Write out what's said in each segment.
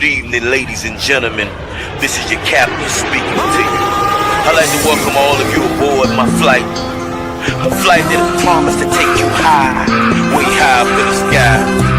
Good evening, ladies and gentlemen. This is your captain speaking to you. I'd like to welcome all of you aboard my flight. A flight that has promised to take you high, way high up in the sky.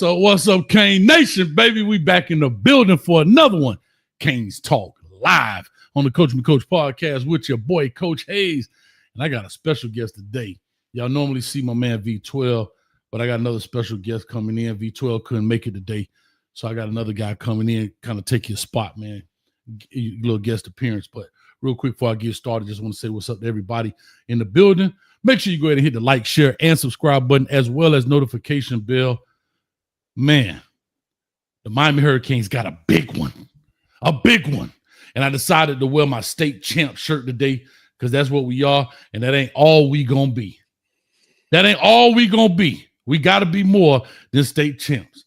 What's up, Kane Nation, baby? We back in the building for another one. Kane's Talk live on the Coach Me Coach podcast with your boy, Coach Hayes. And I got a special guest today. Y'all normally see my man V12, but I got another special guest coming in. V12 couldn't make it today, so I got another guy coming in, kind of take his spot, man. A little guest appearance. But real quick before I get started, just want to say what's up to everybody in the building. Make sure you go ahead and hit the like, share, and subscribe button, as well as notification bell. Man, the Miami Hurricanes got a big one. And I decided to wear my state champ shirt today because that's what we are, and that ain't all we gonna be. We got to be more than state champs.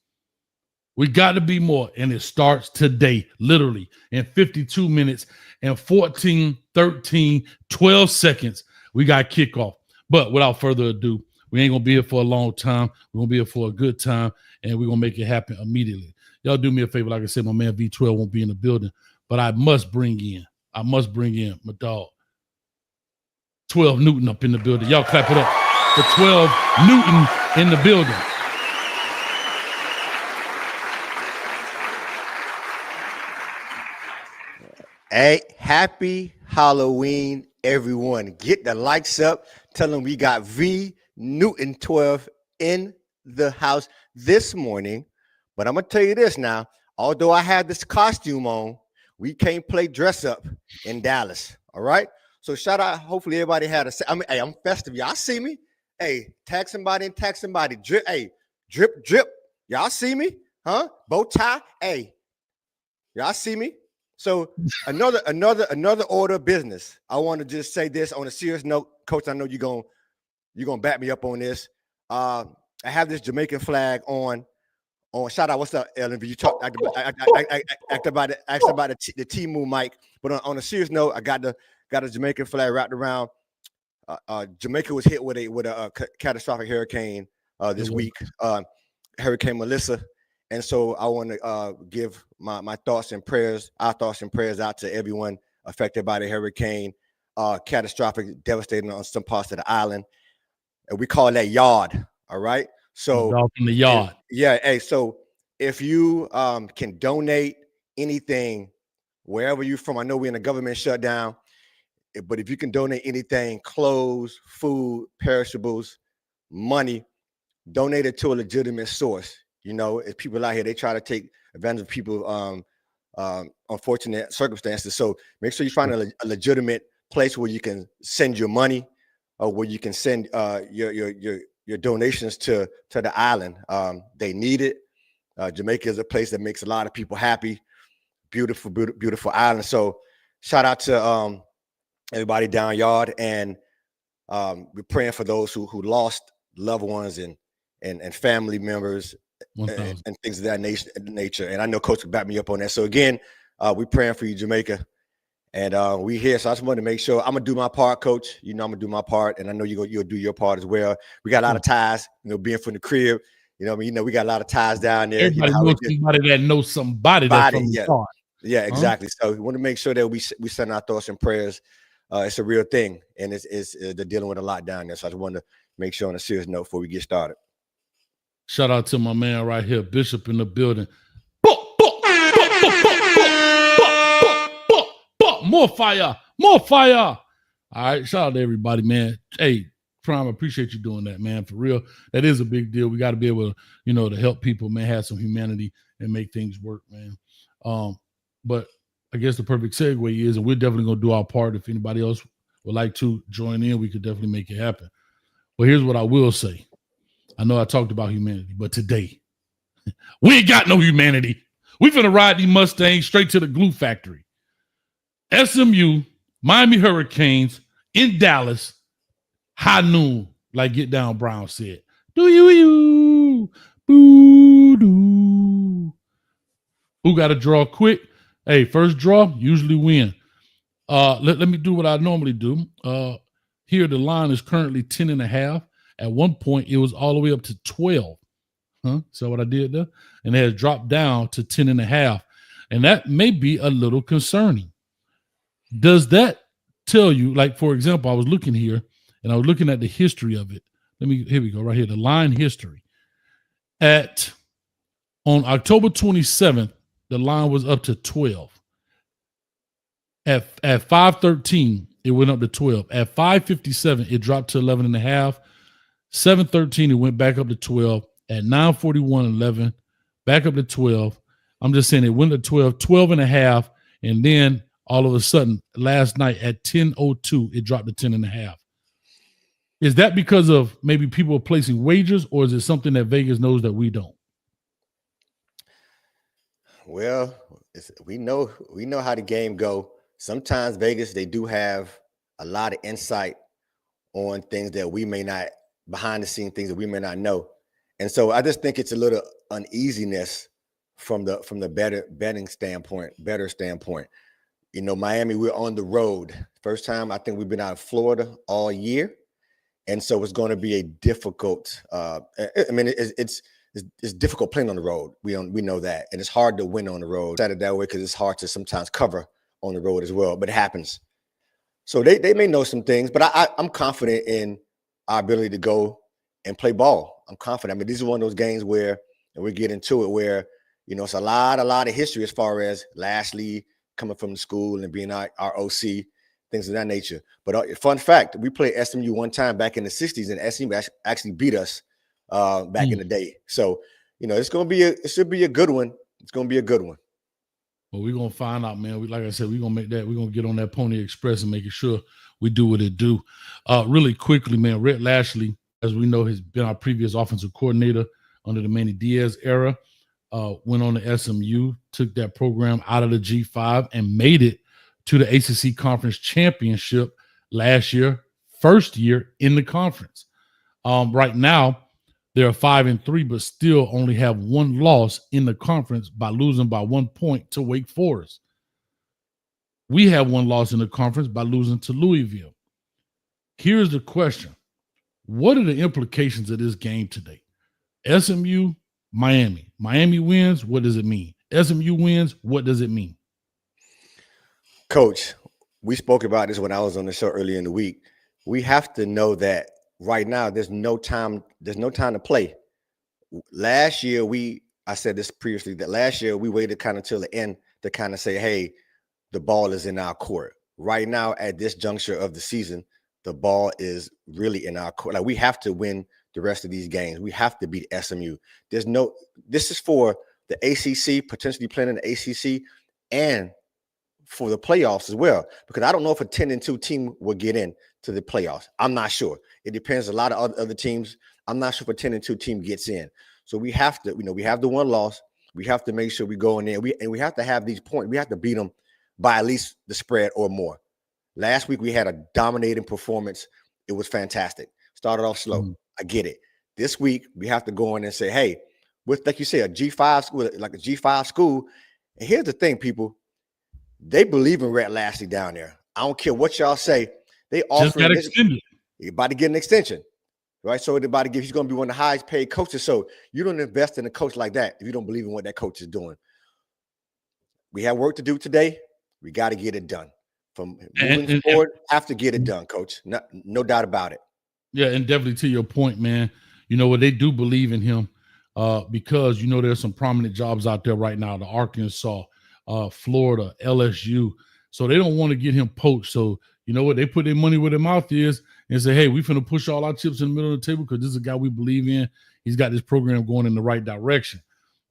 We got to be more, and it starts today, literally, in 52 minutes and 14, 13, 12 seconds. We got kickoff. But without further ado, we ain't going to be here for a long time. We're going to be here for a good time, and we're going to make it happen immediately. Y'all do me a favor. Like I said, my man V12 won't be in the building, but I must bring in my dog, 12 Newton up in the building. Y'all clap it up for 12 Newton in the building. Hey, happy Halloween, everyone. Get the likes up. Tell them we got V Newton 12 in the house this morning. But I'm going to tell you this now. Although I have this costume on, we can't play dress up in Dallas. All right? So shout out. Hopefully everybody had hey, I'm festive. Y'all see me? Hey, tag somebody and tag somebody. Drip, hey, drip, drip. Y'all see me? Huh? Bow tie. Hey, y'all see me? So another order of business. I want to just say this on a serious note, Coach. I know you're gonna back me up on this. I have this Jamaican flag on. Shout out, what's up, Ellen? You talk asked about the T-Move mic, but on a serious note, I got a Jamaican flag wrapped around. Jamaica was hit with a catastrophic hurricane this week, Hurricane Melissa. And so I want to give my thoughts and prayers, our thoughts and prayers out to everyone affected by the hurricane, catastrophic, devastating on some parts of the island. And we call that yard, all right? So in the yard. Hey, so if you can donate anything, wherever you're from, I know we're in a government shutdown, but if you can donate anything, clothes, food, perishables, money, donate it to a legitimate source. You know, if people out here, they try to take advantage of people, unfortunate circumstances. So make sure you find a legitimate place where you can send your money, or where you can send your donations to the island. They need it. Jamaica is a place that makes a lot of people happy. Beautiful, beautiful, beautiful island. So shout out to everybody down yard, and we're praying for those who lost loved ones and family members. And things of that nature. And I know Coach will back me up on that. So again, we're praying for you, Jamaica. And we here. So I just wanted to make sure I'm going to do my part, Coach. You know, I'm going to do my part. And I know you'll do your part as well. We got a lot of ties, being from the crib. You know, we got a lot of ties down there. Everybody knows somebody that knows somebody that's from the part. Yeah, exactly. So we want to make sure that we send our thoughts and prayers. It's a real thing. And they're dealing with a lot down there. So I just wanted to make sure on a serious note before we get started. Shout out to my man right here, Bishop in the building. More fire. All right, shout out to everybody, man. Hey, Prime, I appreciate you doing that, man. For real, that is a big deal. We got to be able to, to help people, man, have some humanity and make things work, man. But I guess the perfect segue is, and we're definitely going to do our part if anybody else would like to join in, we could definitely make it happen. But here's what I will say. I know I talked about humanity, but today, we ain't got no humanity. We finna ride these Mustangs straight to the glue factory. SMU, Miami Hurricanes in Dallas, high noon, like Get Down Brown said. Do you, boo doo. Who got to draw quick? Hey, first draw, usually win. Let me do what I normally do. Here, the line is currently 10.5. At one point, it was all the way up to 12. So what I did there? And it has dropped down to 10.5. And that may be a little concerning. Does that tell you, like, for example, I was looking here and I was looking at the history of it. Here we go, right here, the line history. On October 27th, the line was up to 12. At 5:13, it went up to 12. At 5:57, it dropped to 11.5. 7:13, it went back up to 12. At 9:41, 11, back up to 12. I'm just saying it went to 12, 12.5, and then all of a sudden, last night at 10:02, it dropped to 10.5. Is that because of maybe people placing wagers, or is it something that Vegas knows that we don't? Well, we know how the game go. Sometimes Vegas, they do have a lot of insight on things that we may not, behind the scene things that we may not know. And so I just think it's a little uneasiness from the better standpoint. You know, Miami, we're on the road. First time I think we've been out of Florida all year. And so it's going to be a difficult, it's difficult playing on the road. We know that. And it's hard to win on the road. I said it that way because it's hard to sometimes cover on the road as well, but it happens. So they may know some things, but I'm confident in our ability to go and play ball. I'm confident. I mean, this is one of those games where, and we get into it, where, you know, it's a lot of history as far as Lashley coming from the school and being our OC, things of that nature. But fun fact, we played SMU one time back in the 60s, and SMU actually beat us back in the day. So, you know, it should be a good one. It's going to be a good one. Well, we're going to find out, man. Like I said, we're going to get on that Pony Express and make sure we do what it do. Really quickly, man, Rhett Lashley, as we know, has been our previous offensive coordinator under the Manny Diaz era, went on to SMU, took that program out of the G5 and made it to the ACC Conference Championship last year, first year in the conference. Right now, they're 5-3, but still only have one loss in the conference by losing by 1 point to Wake Forest. We have one loss in the conference by losing to Louisville. Here's the question. What are the implications of this game today? SMU, Miami. Miami wins, what does it mean? SMU wins, what does it mean? Coach, we spoke about this when I was on the show earlier in the week. We have to know that right now there's no time to play. Last year, I said this previously, that last year we waited kind of till the end to kind of say, hey, the ball is in our court. Right now, at this juncture of the season, the ball is really in our court. Like, we have to win the rest of these games. We have to beat SMU. This is for the ACC, potentially playing in the ACC, and for the playoffs as well, because I don't know if a 10-2 team will get in to the playoffs. I'm not sure. It depends. A lot of other teams. I'm not sure if a 10-2 team gets in. So we have to, we have the one loss. We have to make sure we go in there. We have to have these points. We have to beat them by at least the spread or more. Last week we had a dominating performance. It was fantastic. Started off slow. I get it. This week we have to go in and say, hey, with, like you say, a G5 school, like a G5 school. And here's the thing, people. They believe in Rhett Lashley down there. I don't care what y'all say. They offer you're about to get an extension, right? So they're about to he's going to be one of the highest paid coaches. So you don't invest in a coach like that if you don't believe in what that coach is doing. We have work to do today. We got to get it done. From moving forward, have to get it done, Coach. No doubt about it. Yeah, and definitely to your point, man. You know what, they do believe in him because, you know, there's some prominent jobs out there right now, the Arkansas, Florida, LSU. So they don't want to get him poached. So, you know what, they put their money where their mouth is and say, hey, we finna push all our chips in the middle of the table because this is a guy we believe in. He's got this program going in the right direction.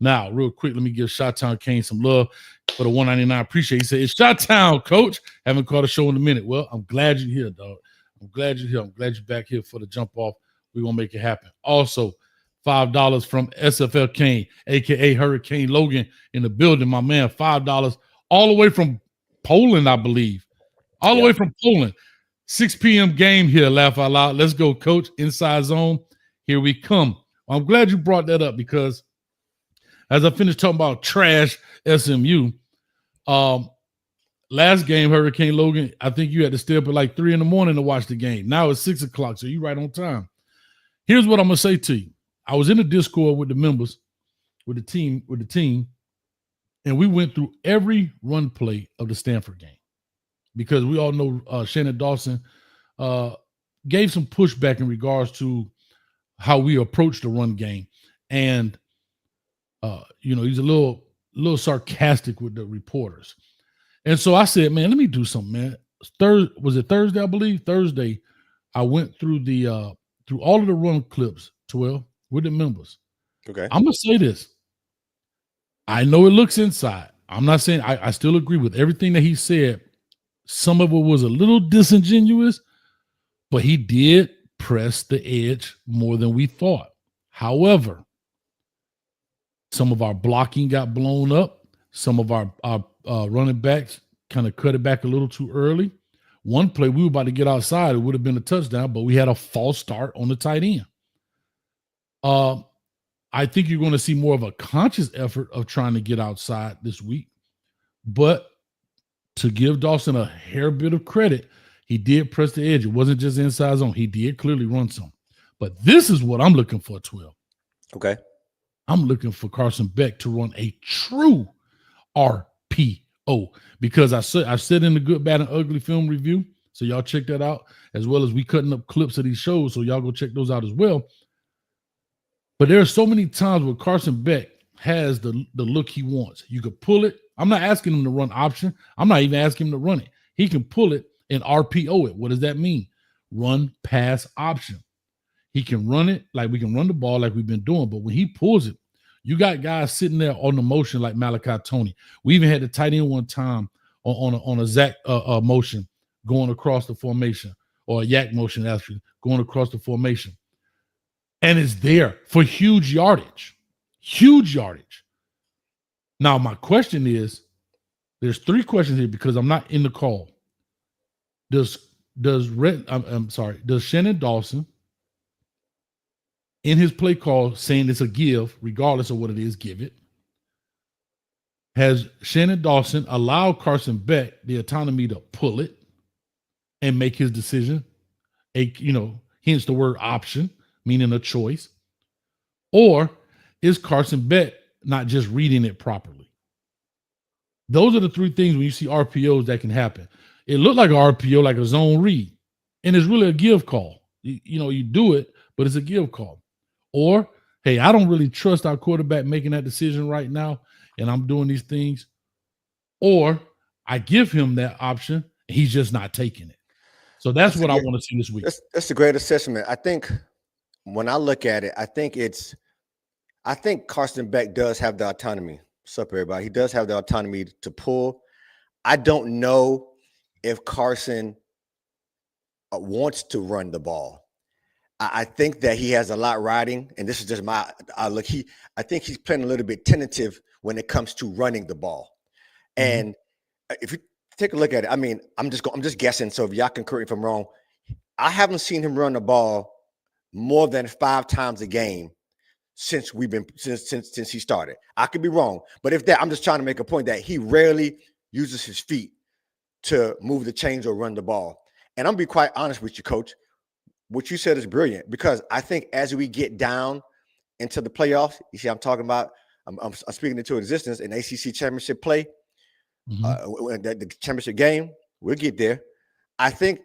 Now, real quick, let me give Chi-Town Kane some love. for the 199. Appreciate it. He said, it's shot town, coach. Haven't caught a show in a minute. Well, I'm glad you're here, dog. I'm glad you're here. I'm glad you're back here for the jump off. We're going to make it happen. Also, $5 from SFL Kane, a.k.a. Hurricane Logan in the building. My man, $5 all the way from Poland, I believe. All the way from Poland. 6 p.m. game here, laugh out loud. Let's go, coach. Inside zone. Here we come. I'm glad you brought that up because as I finished talking about trash SMU, last game, Hurricane Logan, I think you had to stay up at like 3 a.m. to watch the game. Now it's 6 o'clock, so you're right on time. Here's what I'm going to say to you. I was in the Discord with the members, with the team, and we went through every run play of the Stanford game because we all know Shannon Dawson gave some pushback in regards to how we approach the run game. And, he's a little sarcastic with the reporters. And so I said, man, let me do something, man. Was it Thursday, I believe? Thursday, I went through through all of the run clips, 12, with the members. Okay. I'm going to say this. I know it looks inside. I'm not saying I still agree with everything that he said. Some of it was a little disingenuous, but he did press the edge more than we thought. However, some of our blocking got blown up. Some of our running backs kind of cut it back a little too early. One play, we were about to get outside. It would have been a touchdown, but we had a false start on the tight end. I think you're going to see more of a conscious effort of trying to get outside this week. But to give Dawson a hair bit of credit, he did press the edge. It wasn't just inside zone. He did clearly run some. But this is what I'm looking for, 12. Okay. I'm looking for Carson Beck to run a true RPO because I said in the Good, Bad, and Ugly film review, so y'all check that out, as well as we cutting up clips of these shows, so y'all go check those out as well. But there are so many times where Carson Beck has the look he wants. You could pull it. I'm not asking him to run option. I'm not even asking him to run it. He can pull it and RPO it. What does that mean? Run pass option. He can run it like we can run the ball like we've been doing. But when he pulls it, you got guys sitting there on the motion like Malachi Tony. We even had the tight end one time on a Zach motion going across the formation, or a yak motion actually going across the formation. And it's there for huge yardage. Huge yardage. Now, my question is, there's 3 questions here because I'm not in the call. Does Shannon Dawson, in his play call, saying it's a give, regardless of what it is, give it? Has Shannon Dawson allowed Carson Beck the autonomy to pull it and make his decision? Hence the word option, meaning a choice. Or is Carson Beck not just reading it properly? Those are the 3 things when you see RPOs that can happen. It looked like an RPO, like a zone read, and it's really a give call. You do it, but it's a give call. Or, hey, I don't really trust our quarterback making that decision right now, and I'm doing these things. Or I give him that option, and he's just not taking it. So that's what I want to see this week. That's a great assessment. I think when I look at it, I think Carson Beck does have the autonomy. What's up, everybody? He does have the autonomy to pull. I don't know if Carson wants to run the ball. I think that he has a lot riding, and this is just my look. I think he's playing a little bit tentative when it comes to running the ball. Mm-hmm. And if you take a look at it, I mean, I'm just guessing. So if y'all can correct me if I'm wrong, I haven't seen him run the ball more than 5 times a game since he started. I could be wrong, but I'm just trying to make a point that he rarely uses his feet to move the chains or run the ball. And I'm gonna be quite honest with you, Coach. What you said is brilliant, because I think as we get down into the playoffs, you see, I'm talking about, I'm speaking into existence in ACC championship play, the championship game. We'll get there. I think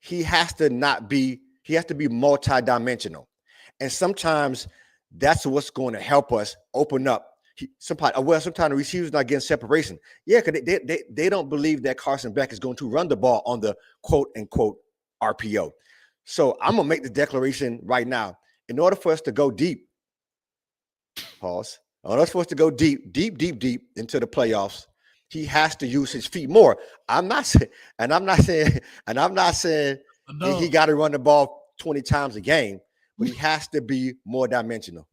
he has to be multidimensional, and sometimes that's what's going to help us open up. Sometimes the receivers not getting separation. Yeah, because they don't believe that Carson Beck is going to run the ball on the quote unquote RPO. So I'm going to make the declaration right now. In order for us to go deep, pause, Unless supposed to go deep into the playoffs, he has to use his feet more. I'm not saying that he got to run the ball 20 times a game, but he has to be more dimensional.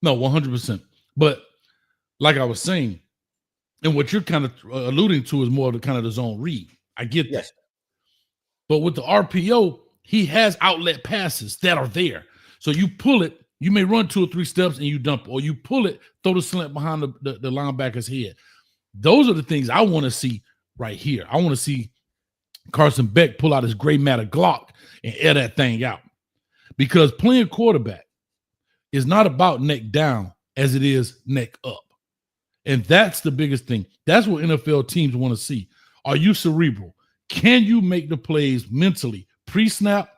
No, 100%. But like I was saying, and what you're kind of alluding to is more of the kind of the zone read. I get that. But with the RPO, he has outlet passes that are there. So you pull it, you may run 2 or 3 steps and you dump it, or you pull it, throw the slant behind the linebacker's head. Those are the things I want to see right here. I want to see Carson Beck pull out his gray matter Glock and air that thing out. Because playing quarterback is not about neck down as it is neck up. And that's the biggest thing. That's what NFL teams want to see. Are you cerebral? Can you make the plays mentally, pre-snap,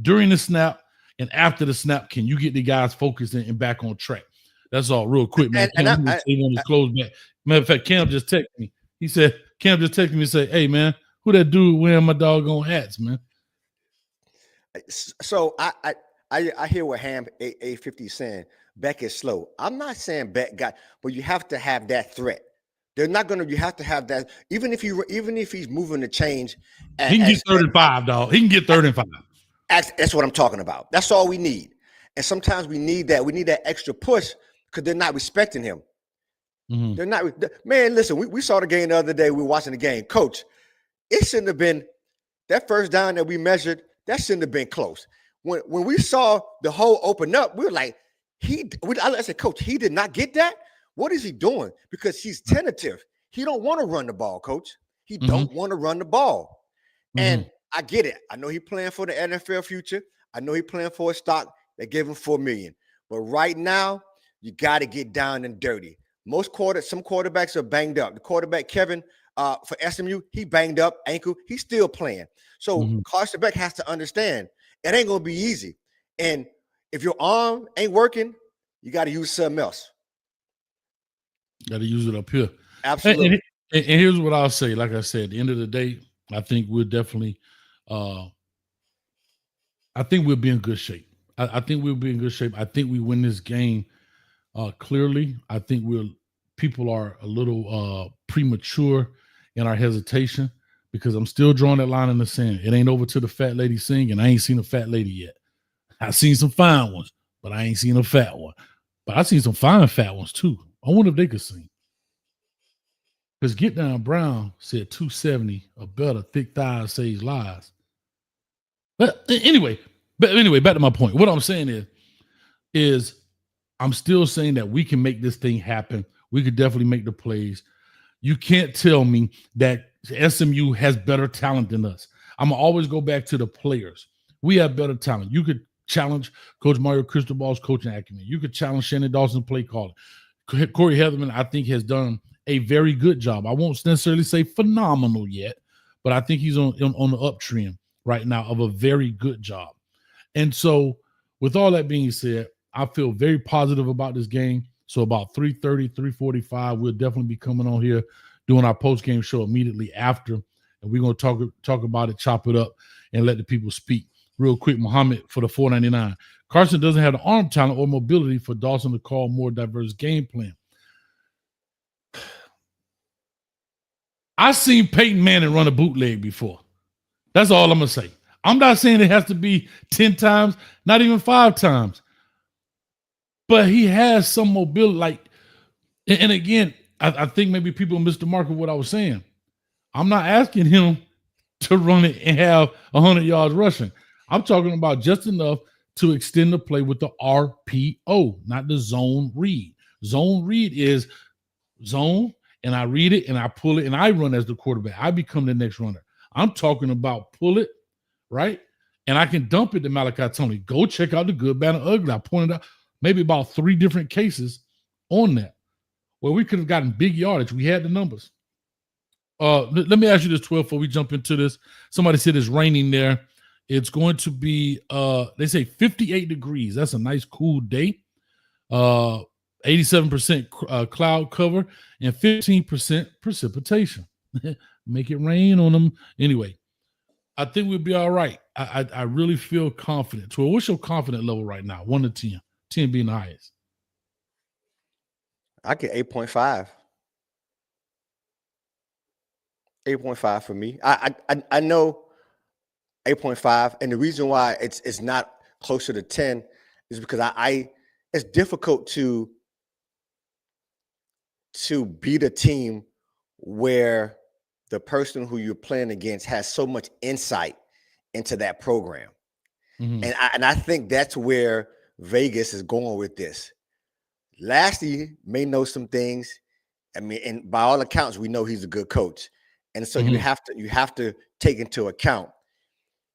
during the snap, and after the snap? Can you get the guys focused and back on track? That's all real quick, man. Cam on his close back. Matter of fact, Cam just texted me. He said, Cam just texted me and said, hey, man, who that dude wearing my doggone hats, man? So I hear what Ham A50 is saying. Beck is slow. I'm not saying Beck got, but you have to have that threat. They're not gonna. You have to have that. Even if he's moving the change, he can get 35, dog. He can get 35. That's what I'm talking about. That's all we need. And sometimes we need that. We need that extra push because they're not respecting him. Mm-hmm. They're not. Man, listen. We saw the game the other day. We were watching the game. Coach, it shouldn't have been that first down that we measured. That shouldn't have been close. When we saw the hole open up, we were like, I said, Coach, he did not get that? What is he doing? Because he's tentative. He don't want to run the ball, Coach. He don't want to run the ball. And I get it. I know he's playing for the NFL future. I know he's playing for a stock that gave him $4 million. But right now, you got to get down and dirty. Some quarterbacks are banged up. The quarterback, Kevin, for SMU, he banged up, ankle. He's still playing. So Carson Beck has to understand it ain't going to be easy. And if your arm ain't working, you got to use something else. Got to use it up here. Absolutely. And here's what I'll say. Like I said, at the end of the day, I think we'll definitely I think we'll be in good shape. I think we'll be in good shape. I think we win this game clearly. I think people are a little premature in our hesitation because I'm still drawing that line in the sand. It ain't over till the fat lady sing, and I ain't seen a fat lady yet. I've seen some fine ones, but I ain't seen a fat one. But I've seen some fine fat ones too. I wonder if they could sing. Because Get Down Brown said 270 or better, thick thighs saves lives. But anyway, back to my point. What I'm saying is I'm still saying that we can make this thing happen. We could definitely make the plays. You can't tell me that SMU has better talent than us. I'm going to always go back to the players. We have better talent. You could challenge Coach Mario Cristobal's coaching acumen. You could challenge Shannon Dawson's play calling. Corey Heatherman, I think, has done a very good job. I won't necessarily say phenomenal yet, but I think he's on the uptrend right now of a very good job. And so with all that being said, I feel very positive about this game. So about 3:30, 3:45, we'll definitely be coming on here doing our post-game show immediately after. And we're going to talk about it, chop it up, and let the people speak. Real quick, Muhammad for the $4.99. Carson doesn't have the arm talent or mobility for Dawson to call more diverse game plan. I've seen Peyton Manning run a bootleg before. That's all I'm going to say. I'm not saying it has to be 10 times, not even 5 times. But he has some mobility. And again, I think maybe people missed the mark of what I was saying. I'm not asking him to run it and have 100 yards rushing. I'm talking about just enough to extend the play with the RPO, not the zone read. Zone read is zone, and I read it, and I pull it, and I run as the quarterback. I become the next runner. I'm talking about pull it, right? And I can dump it to Malachi Tony. Go check out the good, bad, and ugly. I pointed out maybe about 3 different cases on that where we could have gotten big yardage. We had the numbers. Let me ask you this, 12, before we jump into this. Somebody said it's raining there. It's going to be, they say 58 degrees. That's a nice, cool day. 87% cloud cover and 15% precipitation. Make it rain on them. Anyway, I think we'll be all right. I really feel confident. 12, what's your confident level right now? 1 to 10? 10 being the highest. I get 8.5. 8.5 for me. I know 8.5, and the reason why it's not closer to 10 is because it's difficult to beat a team where the person who you're playing against has so much insight into that program. Mhm. And I think that's where Vegas is going with this. Lashley may know some things. I mean, and by all accounts, we know he's a good coach. And so you have to take into account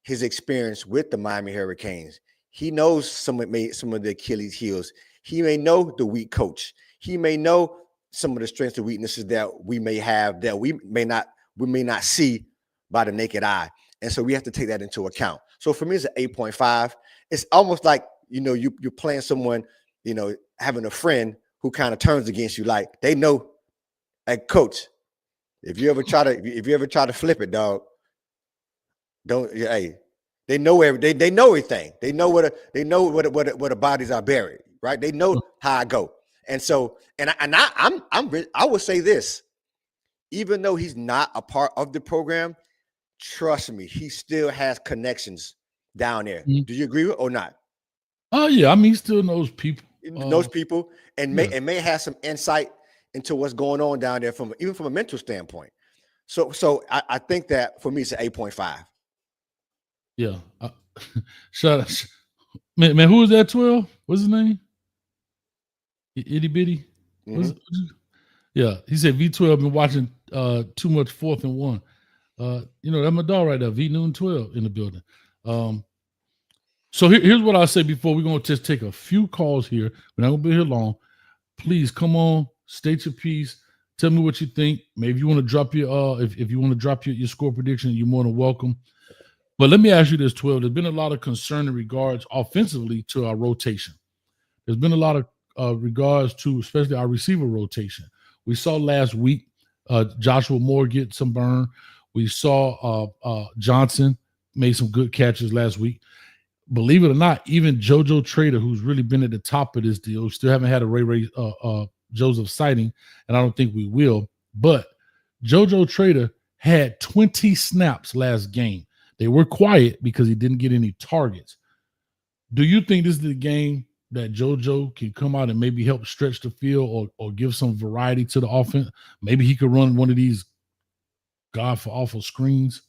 his experience with the Miami Hurricanes. He knows some of the Achilles heels. He may know the weak coach. He may know some of the strengths and weaknesses that we may have that we may not see by the naked eye. And so we have to take that into account. So for me, it's an 8.5. It's almost like, you're playing someone, having a friend who kind of turns against you. Like they know, like, coach, if you ever try to flip it, dog, don't. Hey, they know they know everything. They know where the bodies are buried, right? They know how I go. And so, I would say this, even though he's not a part of the program, trust me, he still has connections down there. Do you agree with or not? Oh yeah, I mean, he still knows people. Knows people and may have some insight into what's going on down there even from a mental standpoint. So I think that for me it's an 8.5. Yeah. Shout out, man. Who was that? 12? What's his name? Itty bitty. Yeah, he said V12 been watching too much 4th and 1. That's my dog right there. V Noon 12 in the building. So here's what I'll say before we're gonna just take a few calls here. We're not gonna be here long. Please come on, state your piece. Tell me what you think. Maybe you want to drop your if you want to drop your score prediction, you're more than welcome. But let me ask you this, 12. There's been a lot of concern in regards offensively to our rotation. There's been a lot of regards to especially our receiver rotation. We saw last week Joshua Moore get some burn. We saw Johnson made some good catches last week. Believe it or not, even JoJo Trader, who's really been at the top of this deal, still haven't had a Ray Joseph sighting, and I don't think we will. But JoJo Trader had 20 snaps last game. They were quiet because he didn't get any targets. Do you think this is the game that JoJo can come out and maybe help stretch the field or give some variety to the offense? Maybe he could run one of these god for awful screens.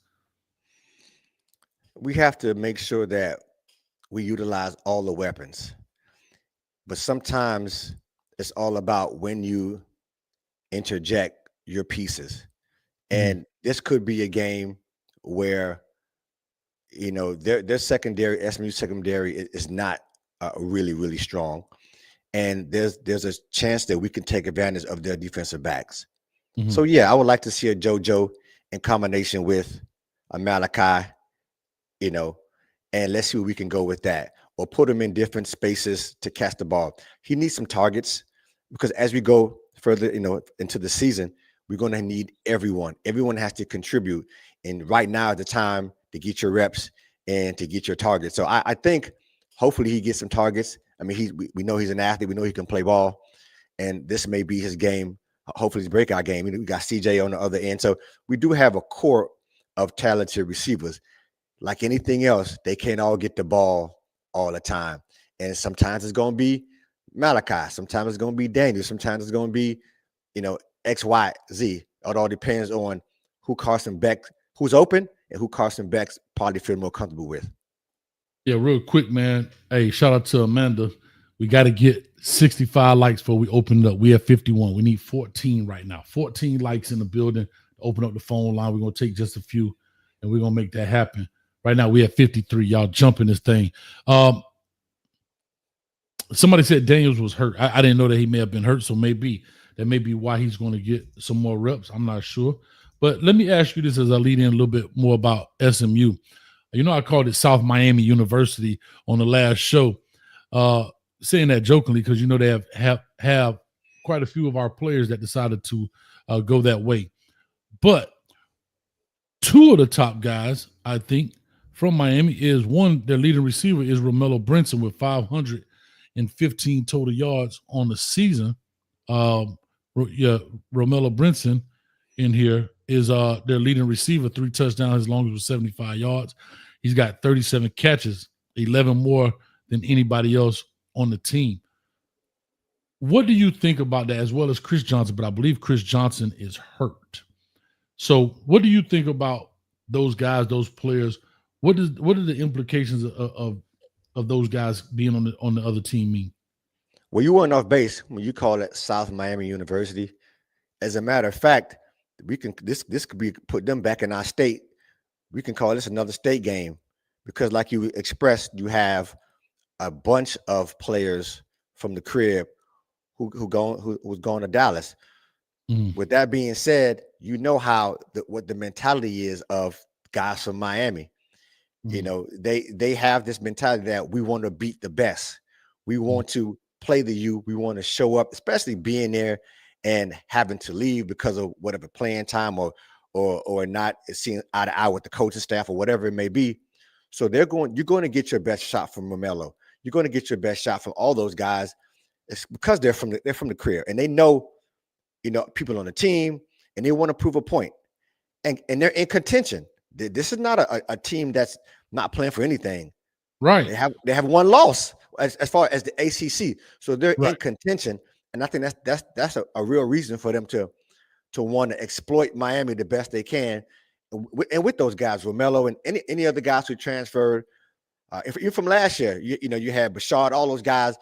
We have to make sure that we utilize all the weapons. But sometimes it's all about when you interject your pieces. And this could be a game where their secondary, SMU secondary is not really, really strong. And there's a chance that we can take advantage of their defensive backs. So, yeah, I would like to see a JoJo in combination with a Malachi, and let's see where we can go with that. Or put him in different spaces to catch the ball. He needs some targets because as we go further, into the season, we're going to need everyone. Everyone has to contribute. And right now is the time to get your reps and to get your targets. So I think hopefully he gets some targets. I mean, we know he's an athlete. We know he can play ball. And this may be his game. Hopefully his breakout game. We got CJ on the other end. So we do have a core of talented receivers. Like anything else, they can't all get the ball all the time. And sometimes it's going to be Malachi. Sometimes it's going to be Daniel. Sometimes it's going to be, X, Y, Z. It all depends on who Carson Beck, who's open and who Carson Beck's probably feel more comfortable with. Yeah, real quick, man. Hey, shout out to Amanda. We got to get 65 likes before we open it up. We have 51. We need 14 right now. 14 likes in the building to open up the phone line. We're going to take just a few, and we're going to make that happen. Right now, we have 53. Y'all jumping this thing. Somebody said Daniels was hurt. I didn't know that he may have been hurt, so that may be why he's going to get some more reps. I'm not sure. But let me ask you this as I lead in a little bit more about SMU. I called it South Miami University on the last show, saying that jokingly because they have quite a few of our players that decided to go that way. But two of the top guys, I think, from Miami is one, their leading receiver is Romello Brinson with 515 total yards on the season. Romello Brinson in here is their leading receiver, 3 touchdowns, his longest was 75 yards. He's got 37 catches, 11 more than anybody else on the team. What do you think about that, as well as Chris Johnson? But I believe Chris Johnson is hurt. So what do you think about those guys, those players? What are the implications of those guys being on the other team mean? Well, you weren't off base when you call it South Miami University. As a matter of fact, we can this could be put them back in our state. We can call this another state game because, like you expressed, you have a bunch of players from the crib who was going to Dallas. With that being said, you know what the mentality is of guys from Miami. You know, they have this mentality that we want to beat the best. We want to play the U. We want to show up, especially being there and having to leave because of whatever playing time or not seeing eye to eye with the coaching staff or whatever it may be. So you're going to get your best shot from Romello. You're going to get your best shot from all those guys. It's because they're from the crib and they know, people on the team and they want to prove a point. And they're in contention. This is not a team that's not playing for anything. Right. They have one loss as far as the ACC. So they're in contention. And I think that's a real reason for them to want to exploit Miami the best they can. And with those guys, Romello and any other guys who transferred, even from last year, you had Bashard, all those guys.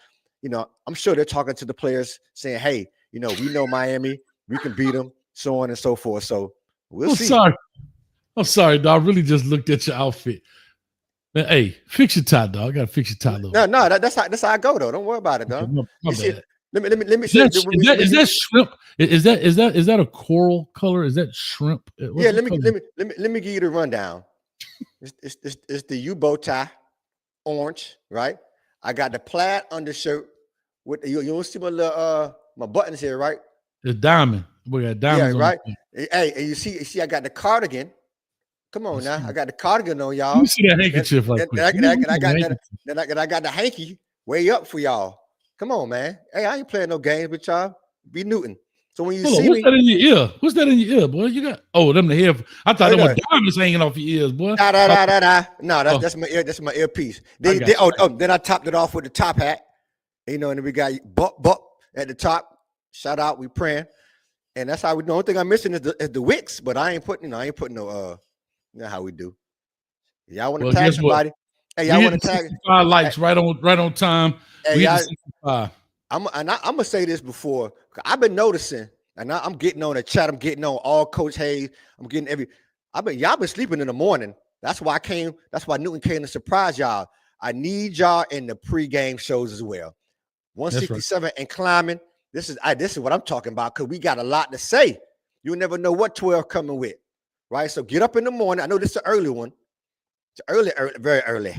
I'm sure they're talking to the players saying, "Hey, we know Miami, we can beat them, so on and so forth." So we'll see. I'm sorry, dog. I really just looked at your outfit. Man, hey, fix your tie, dog. I gotta fix your tie a little. No, that's how I go though. Don't worry about it, dog. Okay, let me. Is that shrimp? Is that a coral color? Is that shrimp? Let me give you the rundown. It's the U-bow tie, orange, right? I got the plaid undershirt with you don't see my little my buttons here, right? It's diamond. We got diamonds. Yeah, right. Hey, and you see, I got the cardigan. Come on now, I got the cardigan on y'all. You see that handkerchief like that? I got the hanky way up for y'all. Come on, man. Hey, I ain't playing no games with y'all. Be Newton. So when you see what's that in your ear? What's that in your ear, boy? You got them the hair. I thought there were diamonds hanging off your ears, boy. No, that's my ear. That's my earpiece. Then I topped it off with the top hat. And then we got buck at the top. Shout out, we praying, and that's how we. The only thing I'm missing is the wicks, but I ain't putting no. You know how we do. Y'all want to tag somebody? Hey, y'all want to tag? 65 likes right on time. Hey, I'm gonna say this before. I've been noticing, and I'm getting on the chat. I'm getting on all Coach Hayes. I'm getting y'all been sleeping in the morning. That's why I came. That's why Newton came to surprise y'all. I need y'all in the pregame shows as well. 167 and climbing. This is what I'm talking about because we got a lot to say. You'll never know what 12 coming with, right? So get up in the morning. I know this is an early one. It's early, very early.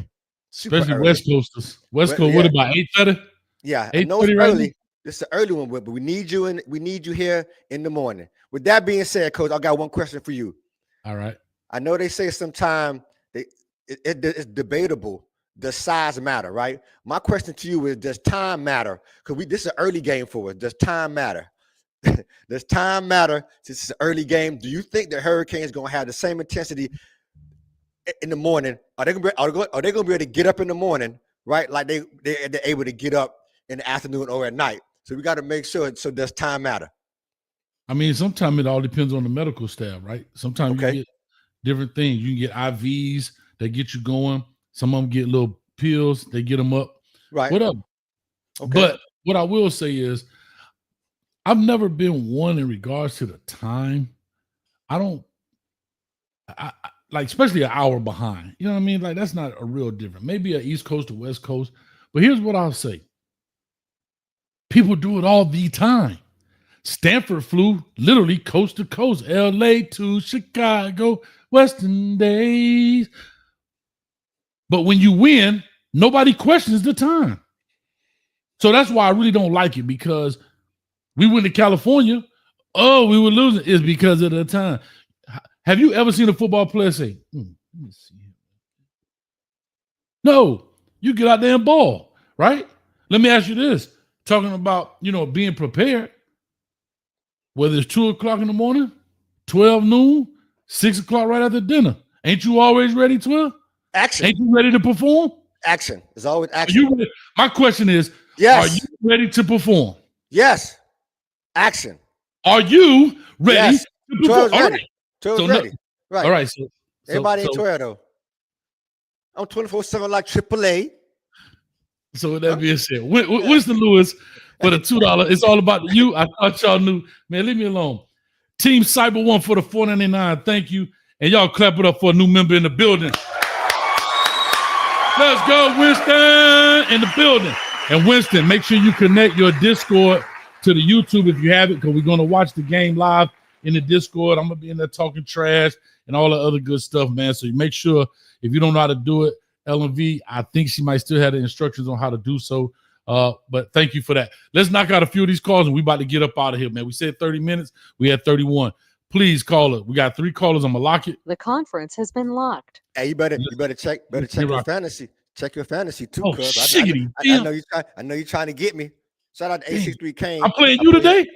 Especially early. West Coasters. West Coast, what about 8:30? Yeah, I know it's early. This is an early one, but we need you here in the morning. With that being said, Coach, I got one question for you. All right. I know they say sometimes it's debatable. Does size matter, right? My question to you is, does time matter? Because this is an early game for us. Does time matter? Does time matter since it's an early game? Do you think the Hurricanes going to have the same intensity in the morning? Are they going to be able to get up in the morning, right? Like they're able to get up in the afternoon or at night. So we got to make sure. So does time matter? I mean, sometimes it all depends on the medical staff, right? Sometimes you get different things. You can get IVs that get you going. Some of them get little pills. They get them up. Right. Whatever. Okay. But what I will say is I've never been one in regards to the time. I like, especially an hour behind. You know what I mean? Like, that's not a real difference. Maybe an East Coast or West Coast. But here's what I'll say. People do it all the time. Stanford flew literally coast to coast, LA to Chicago, Western days. But when you win, nobody questions the time. So that's why I really don't like it, because we went to California. Oh, we were losing. It's because of the time. Have you ever seen a football player say, let me see. No, you get out there and ball, right? Let me ask you this. Talking about, being prepared. Whether it's 2 o'clock in the morning, 12 noon, 6 o'clock right after dinner. Ain't you always ready, 12? Action. Ain't you ready to perform? Action. It's always action. My question is, yes. Are you ready to perform? Yes. Action. Are you ready yes. to perform? 12's ready. 12's ready. Right. All right. So everybody ain't 12 though. I'm 24/7 like AAA. So with that being said, Winston Lewis for the $2. It's all about you. I thought y'all knew. Man, leave me alone. Team Cyber One for the $4.99. Thank you. And y'all clap it up for a new member in the building. Let's go, Winston in the building. And Winston, make sure you connect your Discord to the YouTube if you have it, because we're going to watch the game live in the Discord. I'm going to be in there talking trash and all the other good stuff, man. So you make sure, if you don't know how to do it, LMV, I think she might still have the instructions on how to do so. But thank you for that. Let's knock out a few of these calls, and we about to get up out of here, man. We said 30 minutes. We had 31. Please call it. We got 3 callers. I'm going to lock it. The conference has been locked. Hey, you better check your fantasy. Check your fantasy too, cuz. I know you're trying to get me. Shout out to 863 Kane. I'm playing you today?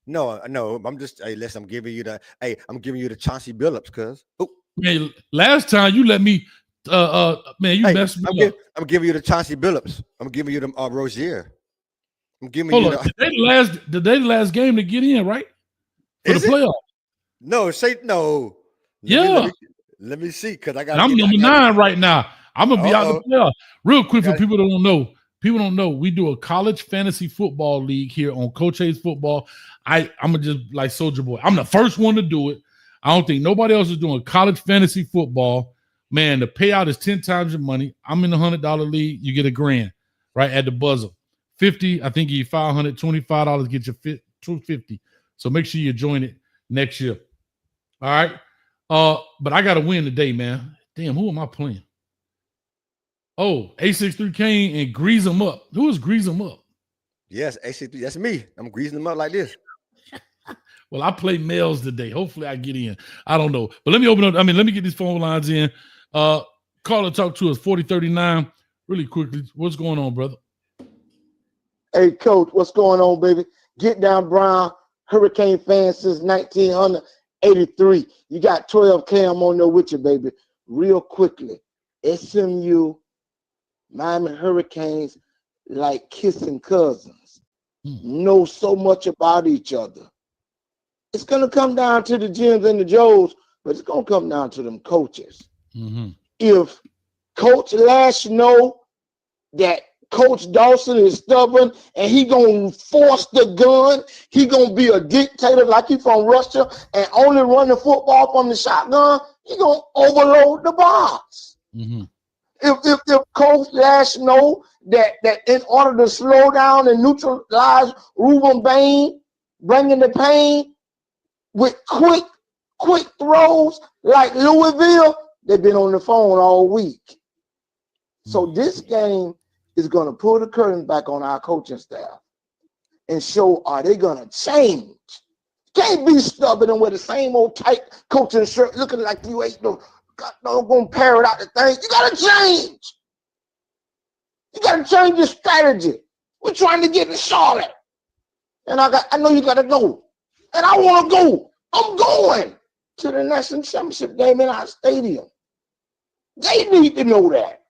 No. I'm just listen, I'm giving you the Chauncey Billups, cuz. Man, last time you let me man, you messed me up. I'm giving you the Chauncey Billups. I'm giving you the Rozier. I'm giving Hold you on. The last game to get in, right? For the playoff. No, say no. Let me see, because I'm number 9 right now. I'm gonna be out the playoff. Real quick for people that don't know. People don't know we do a college fantasy football league here on Coach Hayes Football. I'm gonna just like Soldier Boy. I'm the first one to do it. I don't think nobody else is doing college fantasy football. Man, the payout is 10 times your money. I'm in the $100 league. You get $1,000 right at the buzzer. 50, I think you get $500. $25 get you $250. So make sure you join it next year. All right. But I gotta win today, man. Damn, who am I playing? Oh, A63 Kane and grease them up. Who is grease them up? Yes, A63. That's me. I'm greasing them up like this. Well, I play males today. Hopefully I get in. I don't know. But let me open up. Let me get these phone lines in. Call and talk to us, 4039. Really quickly. What's going on, brother? Hey, Coach, what's going on, baby? Get down, Brown. Hurricane fan since 1983. You got 12 Cam on there with you, baby. Real quickly. SMU, Miami Hurricanes, like kissing cousins. Know so much about each other. It's going to come down to the Jims and the Joes, but it's going to come down to them coaches. Mm-hmm. If Coach Lash know that Coach Dawson is stubborn and he going to force the gun, he going to be a dictator like he from Russia and only run the football from the shotgun, he going to overload the box. Mm-hmm. If Coach Lash know that in order to slow down and neutralize Ruben Bain, bringing the pain with quick throws like Louisville, they've been on the phone all week. So this game is going to pull the curtain back on our coaching staff and show, are they going to change? Can't be stubborn and wear the same old tight coaching shirt looking like you ain't no going to parrot out the thing. You got to change. You got to change your strategy. We're trying to get in Charlotte. And I know you got to go. And I want to go. I'm going to the national championship game in our stadium. They need to know that.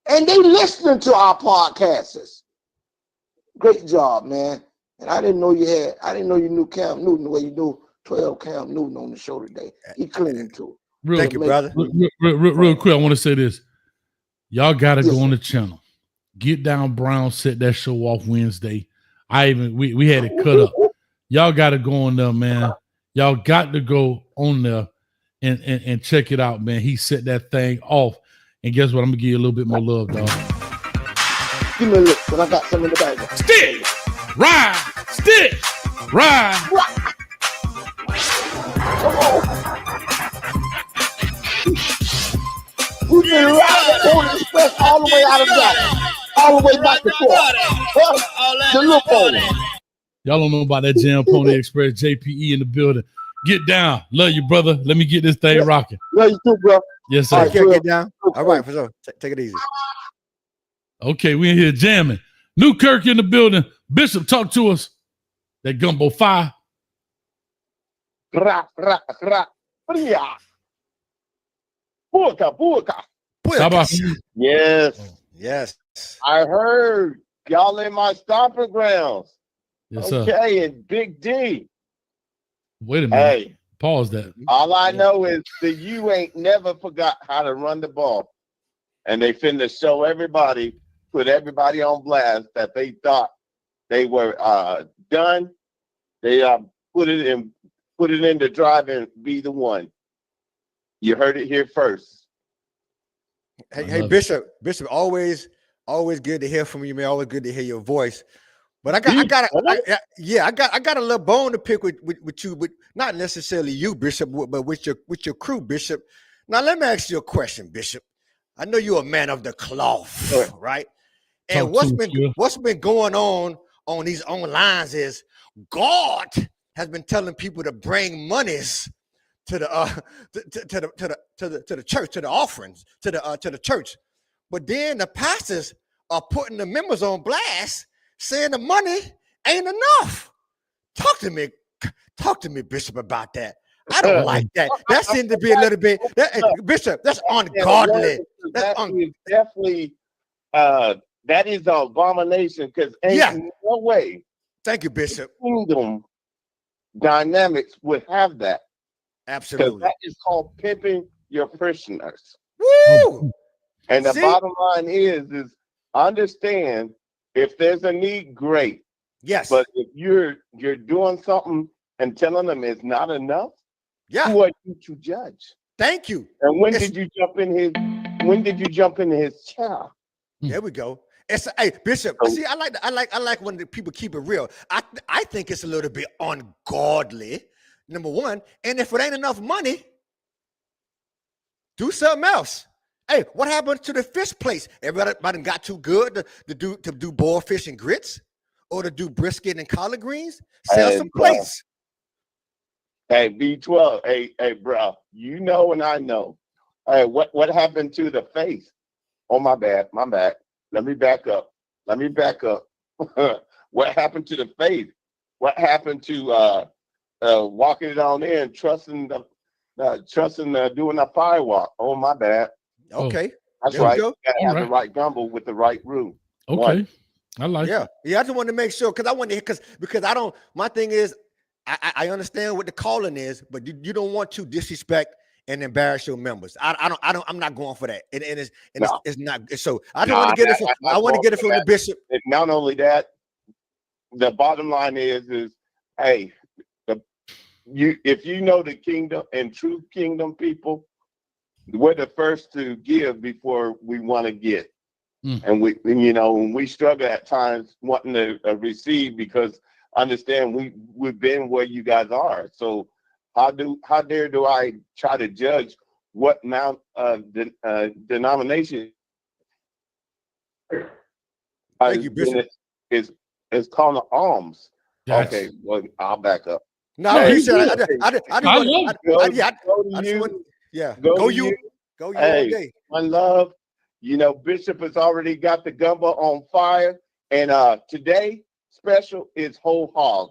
And they listening to our podcasts. Great job, man. And I didn't know you knew Cam Newton the way you knew 12 Cam Newton on the show today. He clean too. Thank you, brother. Real quick, I want to say this. Y'all got to go on the channel. Get Down Brown set that show off Wednesday. We had it cut up. Y'all got to go on there, man. Y'all got to go on there and check it out, man. He set that thing off. And guess what? I'm going to give you a little bit more love, dog. Give me a look, but I got some in the bag. Stick! Ride! Stick! Ride! Come on. We've been riding the Pony Express all the way out of Dallas. All the way back to Florida. The look on it. Y'all don't know about that Jam Pony Express. JPE in the building. Get down. Love you, brother. Let me get this thing rocking. Love you too, bro. Yes, sir. All right, get down. All right, for sure. Take it easy. Okay, we in here jamming. New Kirk in the building. Bishop, talk to us. That gumbo fire. Ra, ra, ra, bria. Buka, buka. How about Yes, Yes. I heard y'all in my stomping grounds. yes, sir. Okay, and Big D. Wait a minute. Hey, Pause that. all I know is the U ain't never forgot how to run the ball. And they finna show everybody, put everybody on blast that they thought they were done. They put it in the drive and be the one. You heard it here first. Hey, Bishop, always good to hear from you, man. Always good to hear your voice. But I got a little bone to pick with you, but not necessarily you, Bishop, but with your crew, Bishop. Now let me ask you a question, Bishop. I know you're a man of the cloth, right? And what's been going on these lines is God has been telling people to bring monies to the church, to the offerings, to the church. But then the pastors are putting the members on blast, saying the money ain't enough. Talk to me, Bishop, about that. I don't like that. That seems to be a little bit, Bishop. That's ungodly. Definitely. That is an abomination because ain't no way. Thank you, Bishop. Kingdom dynamics would have that. Absolutely. That is called pimping your parishioners. Woo! And the bottom line is understand if there's a need, great. Yes. But if you're doing something and telling them it's not enough, who are you to judge? Thank you. And when did you jump in his chair? There we go. Hey, Bishop. See, I like when the people keep it real. I think it's a little bit ungodly. Number one, and if it ain't enough money, do something else. Hey, what happened to the fish place? Everybody got too good to do boiled fish and grits, or to do brisket and collard greens. Sell some plates. Hey, B12. Hey, bro. You know and I know. Hey, what happened to the faith? Oh, my bad. Let me back up. What happened to the faith? What happened to walking it on in, trusting doing a firewalk? Oh, my bad. Okay. That's right. You gotta have the right gumbo with the right roux. Okay. I like it. Yeah. I just want to make sure because I don't. My thing is, I understand what the calling is, but you don't want to disrespect and embarrass your members. I'm not going for that. And it's not. So I don't want to get it from. I want to get it from the bishop. And not only that, the bottom line is hey, if you know the kingdom and true kingdom people, we're the first to give before we want to get. And when we struggle at times wanting to receive, because understand we've been where you guys are. So how dare do I try to judge what amount of denomination is calling alms? Yes. Okay, well, I'll back up. No, I go you all day. One love. Bishop has already got the gumbo on fire, and today special is whole hog,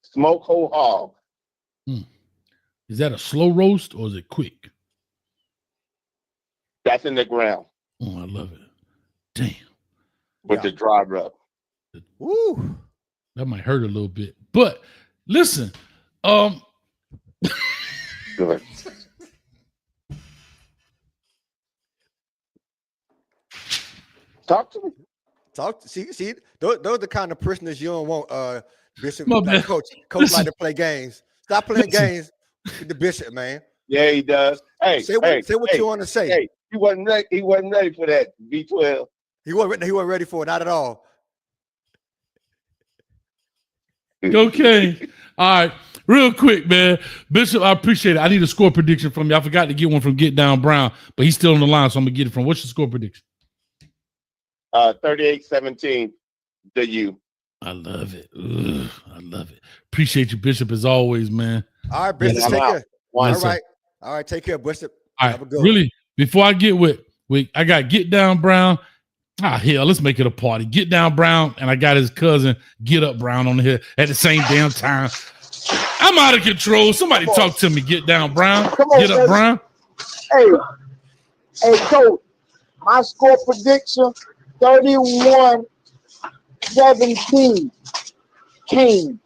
smoke whole hog. Is that a slow roast or is it quick? That's in the ground. Oh, I love it. Damn. With the dry rub. Woo. That might hurt a little bit, but listen. Good. Talk to me. See, those are the kind of prisoners you don't want, Bishop. Coach like to play games. Stop playing games with the Bishop, man. Yeah, he does. Hey, say what you want to say. Hey, he wasn't ready for that B12. He wasn't ready for it, not at all. Okay. All right. Real quick, man. Bishop, I appreciate it. I need a score prediction from you. I forgot to get one from Get Down Brown, but he's still on the line, so I'm going to get it from. What's your score prediction? 38-17 to you. I love it. Ugh, I love it. Appreciate you, Bishop, as always, man. All right, Bishop. Take care. All right. Take care, Bishop. All right. Really, before I get with I got Get Down Brown. Hell, let's make it a party. Get Down Brown, and I got his cousin Get Up Brown on here at the same damn time. I'm out of control. Somebody talk to me. Get down, Brown. Come on, Get up, baby. Brown. Hey, coach, my score prediction, 31-17. King.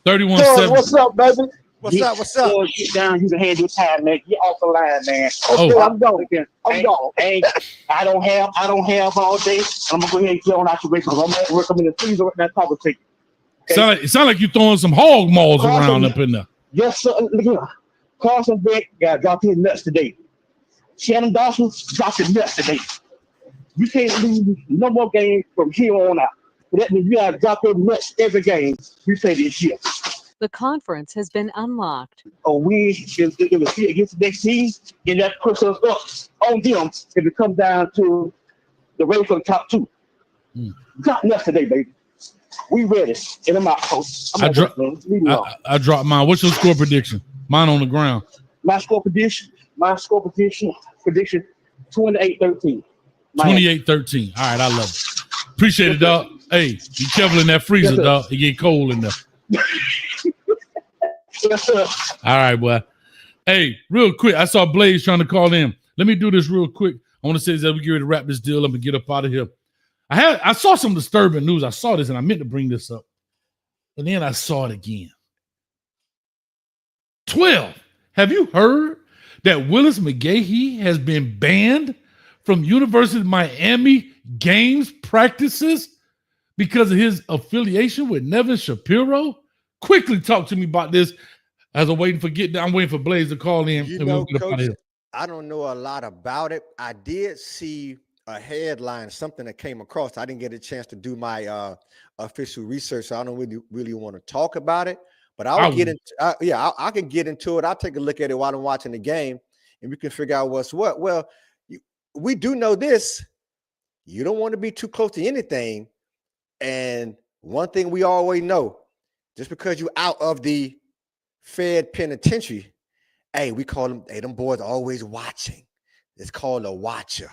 31-7. What's up, baby? What's up? What's up? Get down. You can handle time, man. Get off the line, man. Okay, Oh. I'm going. I'm going. I don't have all day. I'm gonna go ahead and get on out your way because I'm at work. I'm in the freezer right now talking to you. It sound like you throwing some hog maws around up in there. Yes, sir. Look here. Carson Beck got dropped his nuts today. Shannon Dawson dropped his nuts today. You can't lose no more games from here on out. That means you gotta drop your nuts every game you play this year. The conference has been unlocked. Or we against the next team, and that puts us up on them if it comes down to the race for the top two. Got nuts today, baby. We ready. And I'm out, coach. I dropped mine. What's your score prediction? Mine on the ground. My score prediction, 28-13. 28-13. All right, I love it. Appreciate it, dog. Hey, be careful in that freezer, dog. It get cold in there. Yes, sir. All right, boy. Hey, real quick, I saw Blaze trying to call in. Let me do this real quick. I want to say that we get ready to wrap this deal up and get up out of here. I saw some disturbing news. I saw this and I meant to bring this up. And then I saw it again. 12. Have you heard that Willis McGahee has been banned from University of Miami games practices because of his affiliation with Nevin Shapiro? Quickly talk to me about this as I'm waiting for Blaze to call in. You and know, we'll get up out of Coach, here. I don't know a lot about it. I did see a headline, something that came across. I didn't get a chance to do my official research, so I don't really want to talk about it. But I can get into it. I'll take a look at it while I'm watching the game, and we can figure out what's what. Well, we do know this. You don't want to be too close to anything. And one thing we always know, just because you're out of the Fed penitentiary, hey, we call them, hey, them boys always watching. It's called a watcher.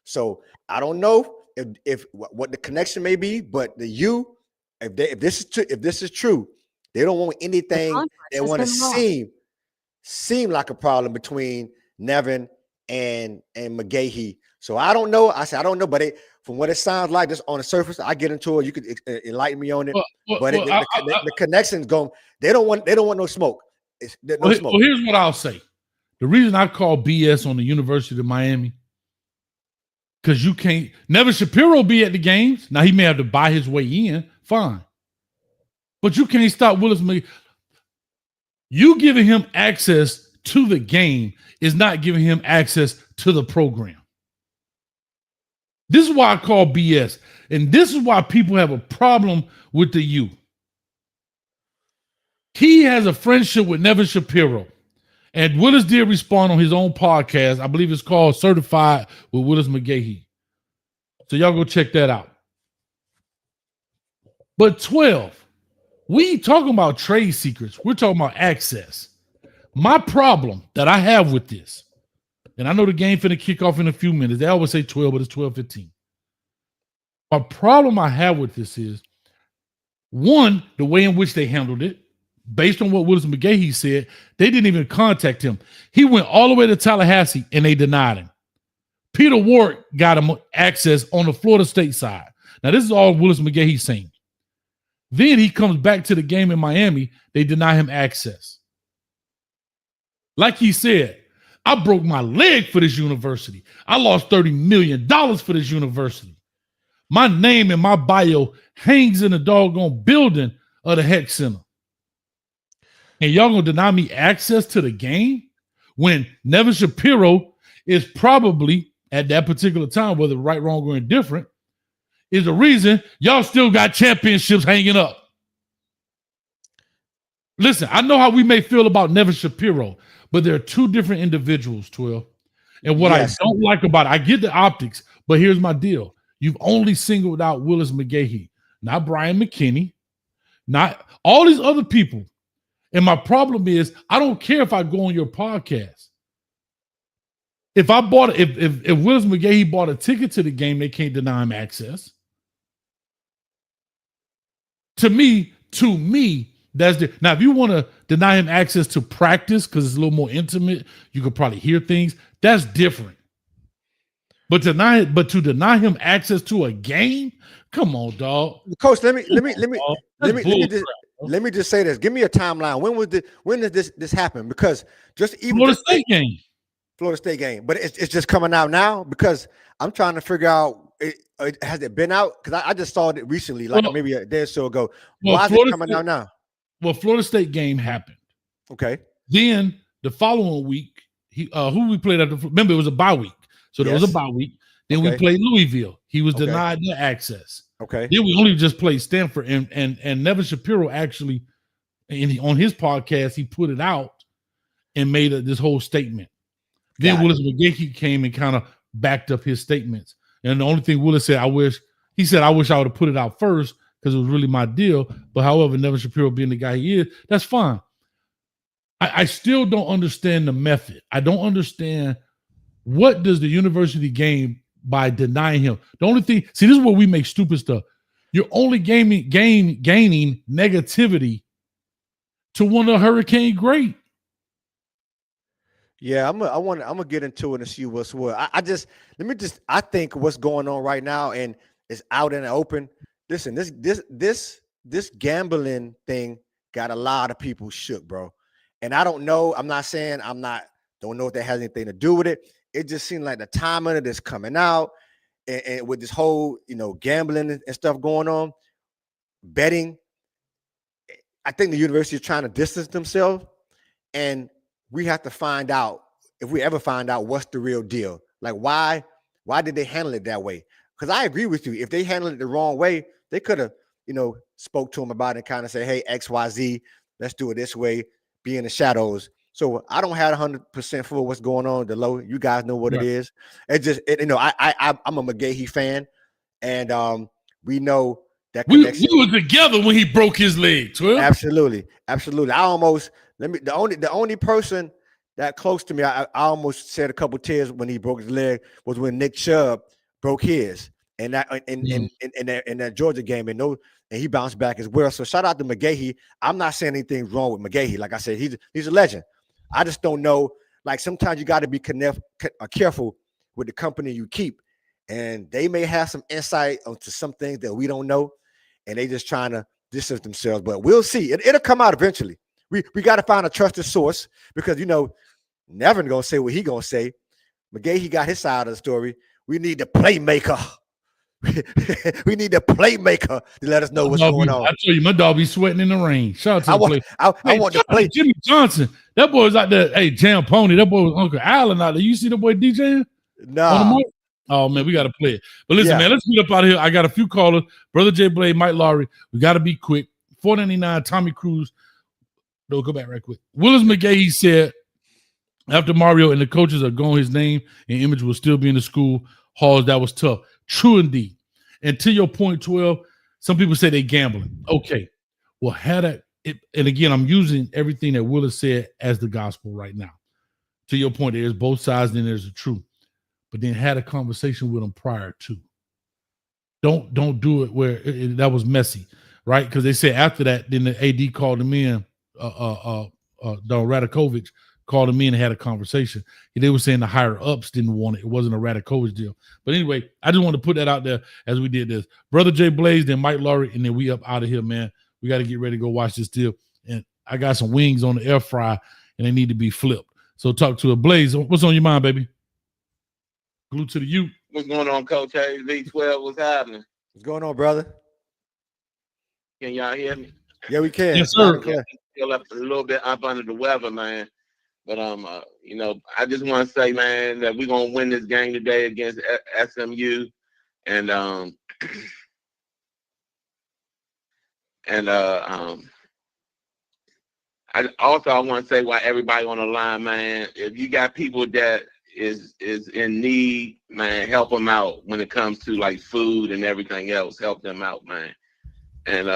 So I don't know if what the connection may be, but if this is true, they don't want anything. They want to seem like a problem between Nevin and McGahee. So I don't know. I don't know, but from what it sounds like, just on the surface, I get into it. You could enlighten me on it. The connection's going. They don't want no smoke. No smoke. Well, here's what I'll say. The reason I call BS on the University of Miami, because you can't. Nevin Shapiro be at the games. Now he may have to buy his way in. Fine, but you can't stop Willis McGahee. You giving him access to the game is not giving him access to the program. This is why I call BS. And this is why people have a problem with the U. He has a friendship with Nevin Shapiro. And Willis did respond on his own podcast. I believe it's called Certified with Willis McGahee. So y'all go check that out. But 12, we ain't talking about trade secrets. We're talking about access. My problem that I have with this, and I know the game finna kick off in a few minutes. They always say 12, but it's 12:15. My problem I have with this is, one, the way in which they handled it. Based on what Willis McGahee said, they didn't even contact him. He went all the way to Tallahassee, and they denied him. Peter Ward got him access on the Florida State side. Now, this is all Willis McGahee saying. Then he comes back to the game in Miami. They deny him access. Like he said, I broke my leg for this university. I lost $30 million for this university. My name and my bio hangs in the doggone building of the Heck Center. And y'all gonna deny me access to the game when Nevin Shapiro is probably at that particular time, whether right, wrong, or indifferent, is the reason y'all still got championships hanging up. Listen, I know how we may feel about Nevin Shapiro, but there are two different individuals, 12. And what I don't like about it, I get the optics, but here's my deal. You've only singled out Willis McGahee, not Brian McKinney, not all these other people. And my problem is, I don't care if I go on your podcast. If Willis McGahee bought a ticket to the game, they can't deny him access. To me, That's the now. If you want to deny him access to practice because it's a little more intimate, you could probably hear things. That's different. But to deny him access to a game, come on, dog. Coach, let me just say this. Give me a timeline. When did this happen? Because just even Florida State game. Florida State game, but it's just coming out now because I'm trying to figure out. Has it been out? Because I just saw it recently, like maybe a day or so ago. Why is it coming out now? Well, Florida State game happened. Okay. Then the following week, who we played after? Remember, it was a bye week, so there was a bye week. Then we played Louisville. He was denied the access. Okay. Then we only just played Stanford, and Nevin Shapiro actually, on his podcast, he put it out and made this whole statement. Then Willis McGahee came and kind of backed up his statements. And the only thing Willis said, I wish I would have put it out first because it was really my deal. But however, Nevin Shapiro being the guy he is, that's fine. I still don't understand the method. I don't understand what does the university gain by denying him. The only thing, see, this is where we make stupid stuff. You're only gaining negativity to one of the Hurricane great. Yeah, I'm gonna get into it and see what's what. I think what's going on right now and it's out in the open. Listen, this gambling thing got a lot of people shook, bro. And I don't know. I'm not saying don't know if that has anything to do with it. It just seemed like the timing of this coming out and with this whole, gambling and stuff going on, betting. I think the university is trying to distance themselves, and we have to find out, if we ever find out, what's the real deal. Like, why did they handle it that way? Because I agree with you. If they handled it the wrong way, they could have, spoke to him about it and kind of say, hey, XYZ, let's do it this way, be in the shadows. So I don't have 100% for what's going on below. You guys know what it is. It just, I'm a McGahee fan, and we know that connection. We were together when he broke his leg. 12? Absolutely. The only person that close to me, I almost shed a couple tears when he broke his leg was when Nick Chubb broke his, and that in that Georgia game, and he bounced back as well. So shout out to McGahee. I'm not saying anything wrong with McGahee. Like I said, he's a legend. I just don't know. Like, sometimes you got to be careful with the company you keep, and they may have some insight onto some things that we don't know, and they just trying to distance themselves. But we'll see. It'll come out eventually. We got to find a trusted source because, Nevin gonna say what he gonna say. McGahee got his side of the story. We need the playmaker. We need the playmaker to let us know what's going on. I tell you, my dog be sweating in the rain. Shout out to the play. I want to play. Jimmy Johnson. That boy was out there. Hey, Jam Pony. That boy was Uncle Allen out there. You see the boy DJing? No. Oh, man, we got to play it. But listen, man, let's get up out of here. I got a few callers. Brother J. Blade, Mike Lowry. We got to be quick. 499, Tommy Cruz. No, go back right quick. Willis McGahee said, after Mario and the coaches are gone, his name and image will still be in the school halls. That was tough. True indeed. And to your point, 12, some people say they gambling. Okay. Well, and again, I'm using everything that Willis said as the gospel right now. To your point, there's both sides and there's the truth. But then had a conversation with them prior to. Don't do it where that was messy, right? Because they said after that, then the AD called him in, Don Radakovich called him in and had a conversation. They were saying the higher ups didn't want it. It wasn't a Radakovich deal. But anyway, I just want to put that out there as we did this. Brother Jay Blaze, then Mike Laurie, and then we up out of here, man. We got to get ready to go watch this deal. And I got some wings on the air fry, and they need to be flipped. So talk to a Blaze. What's on your mind, baby? Glue to the U. What's going on, Coach Hayes? V12, what's happening? What's going on, brother? Can y'all hear me? Yeah, we can. Yes, sir. Feel up a little bit up under the weather, man. But I just want to say, man, that we're gonna win this game today against SMU, and I want to say why everybody on the line, man. If you got people that is in need, man, help them out when it comes to like food and everything else. Help them out, man. And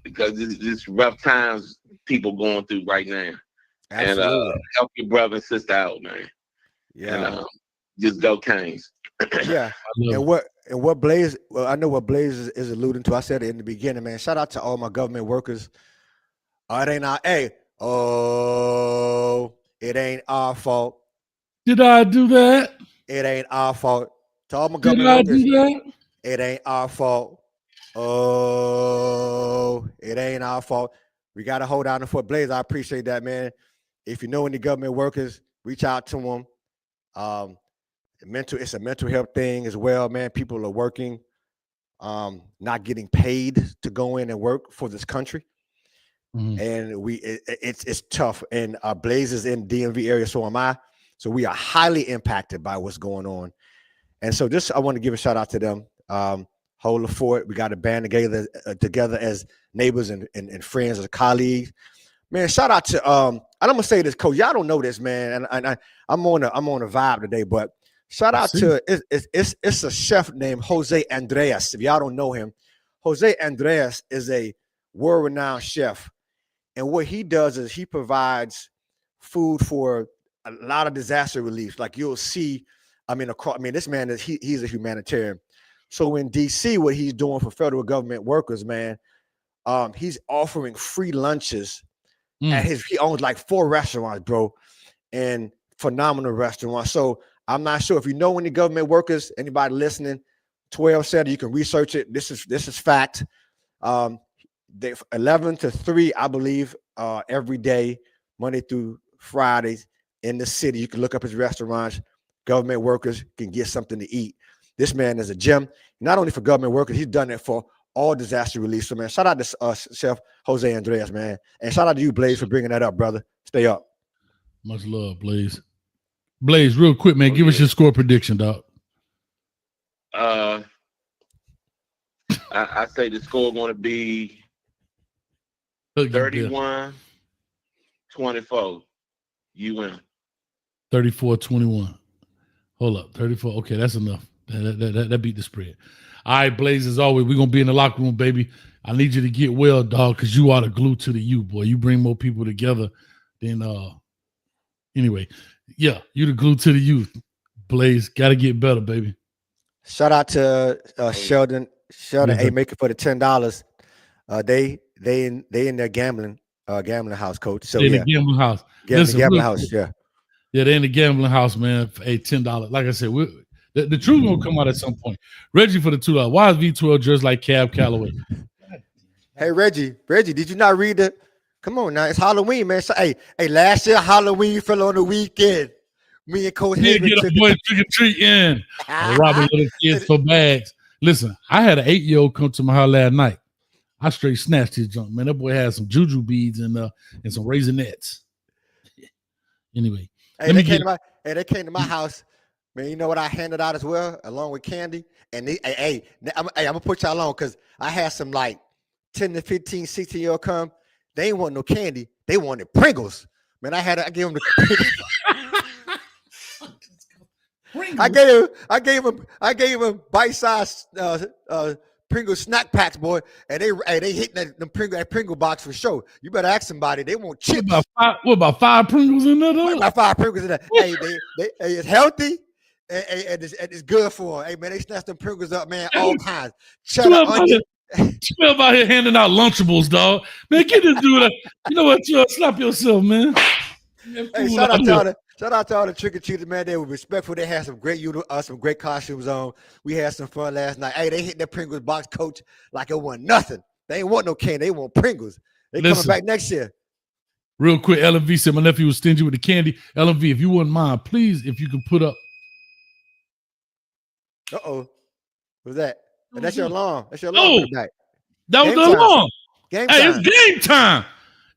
because this rough times people going through right now. Absolutely. And help your brother and sister out, man. Yeah. And, just go Canes. Yeah. And what Blaze, well, I know what Blaze is alluding to. I said it in the beginning, man. Shout out to all my government workers Oh, it ain't our, hey, oh, it ain't our fault. Did I do that? It ain't our fault. To all my Did government I workers, do that? it ain't our fault. Oh, it ain't our fault. We got to hold down the Fort Blaze. I appreciate that, man. If you know any government workers, reach out to them. It's a mental health thing as well, man. People are working, not getting paid to go in and work for this country. Mhm. And it's tough. And Blaze is in DMV area, so am I. So we are highly impacted by what's going on. And so I want to give a shout out to them. Hold the fort. We got to band together as neighbors and friends, as colleagues. Man, shout out to and I'm gonna say this, Coach. Y'all don't know this, man. And I'm on a vibe today, but shout out to it's a chef named Jose Andres. If y'all don't know him, Jose Andres is a world-renowned chef. And what he does is he provides food for a lot of disaster relief. Like you'll see, this man he's a humanitarian. So in DC, what he's doing for federal government workers, man, he's offering free lunches at he owns like 4 restaurants, bro, and phenomenal restaurants. So I'm not sure if you know any government workers, anybody listening, 12 said you can research it. This is fact. They 11 to 3, I believe, every day, Monday through Fridays in the city. You can look up his restaurants. Government workers can get something to eat. This man is a gem, not only for government workers, he's done it for all disaster relief. So, man, shout out to Chef Jose Andres, man. And shout out to you, Blaze, for bringing that up, brother. Stay up. Much love, Blaze. Blaze, real quick, man, give us your score prediction, dog. I say the score going to be 31-24. You win. 34-21. Hold up, 34. Okay, that's enough. That beat the spread. All right, Blaze, as always, we're going to be in the locker room, baby. I need you to get well, dog, because you are the glue to the U, boy. You bring more people together than, anyway. Yeah, you the glue to the youth. Blaze, got to get better, baby. Shout out to Sheldon, A maker for the $10. They in their gambling house, coach. So in the gambling house. Gambling house, yeah. Yeah, they're in the gambling house, man, for $10. Like I said, the truth will come out at some point. Reggie for the $2. Why is V12 dressed like Cab Calloway? Hey, Reggie, did you not read the? Come on now, it's Halloween, man. So, hey, last year Halloween fell on the weekend. Me and Coach Haven get a boy trick or treat in. Robbing little kids for bags. Listen, I had an 8-year-old come to my house last night. I straight snatched his junk, man. That boy had some juju beads and some raisinets. Anyway, they came to my house, man. You know what I handed out as well, along with candy. And I'm gonna put y'all on because I had some like 10 to 15, 16-year-old come. They ain't want no candy. They wanted Pringles. Man, I gave them the Pringles. I gave him bite-sized Pringles snack packs, boy, and they hitting that Pringle box for sure. You better ask somebody. They want chips. What about 5 Pringles in there? Though? About 5 Pringles in there. Hey, it's healthy and it's good for them. Hey, man, they snatch them Pringles up, man, all kinds. Cheddar, onion. 12 out here handing out Lunchables, dog. Man, get this dude. You know what? Slap yourself, man. Hey, shout out to all the trick-or-treaters, man. They were respectful. They had some great costumes on. We had some fun last night. Hey, they hit that Pringles box, coach, like it wasn't nothing. They ain't want no candy. They want Pringles. They coming back next year. Real quick, LMV said my nephew was stingy with the candy. LMV, if you wouldn't mind, please, if you could put up. Uh-oh. What's that? That's your alarm. That's your alarm. Back. That was the alarm. Hey, it's game time.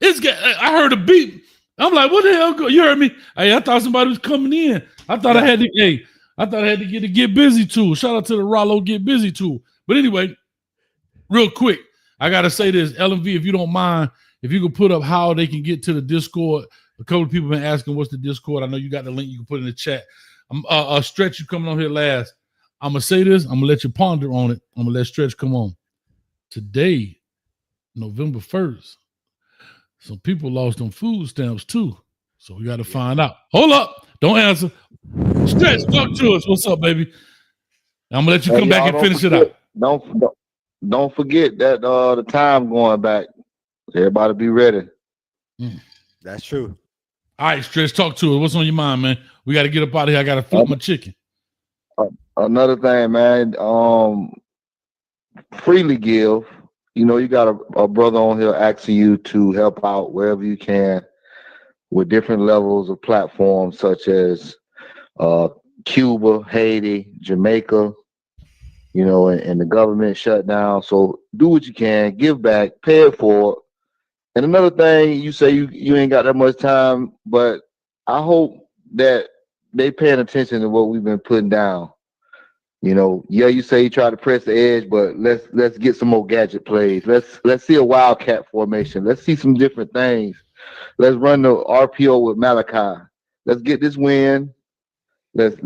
I heard a beep. I'm like, what the hell? You heard me? Hey, I thought somebody was coming in. I thought I had to get the Get Busy tool. Shout out to the Rollo Get Busy tool. But anyway, real quick, I gotta say this, LMV, if you don't mind, if you could put up how they can get to the Discord. A couple of people have been asking what's the Discord. I know you got the link you can put in the chat. Stretch, you coming on here last. I'm gonna say this. I'm gonna let you ponder on it. I'm gonna let Stretch come on. Today, November 1st, some people lost them food stamps too. So we got to find out. Hold up. Don't answer. Stretch, talk to us. What's up, baby? I'm gonna let you come back and finish it out. Don't forget that the time going back. Everybody be ready. That's true. All right, Stretch, talk to us. What's on your mind, man? We got to get up out of here. I got to flip my chicken. Another thing, man, freely give. You know, you got a brother on here asking you to help out wherever you can with different levels of platforms such as Cuba, Haiti, Jamaica, you know, and the government shut down. So do what you can, give back, pay it forward. And another thing, you say you ain't got that much time, but I hope that they paying attention to what we've been putting down. You know, yeah, you say you try to press the edge, but let's get some more gadget plays. Let's see a wildcat formation. Let's see some different things. Let's run the RPO with Malachi. Let's get this win. Let's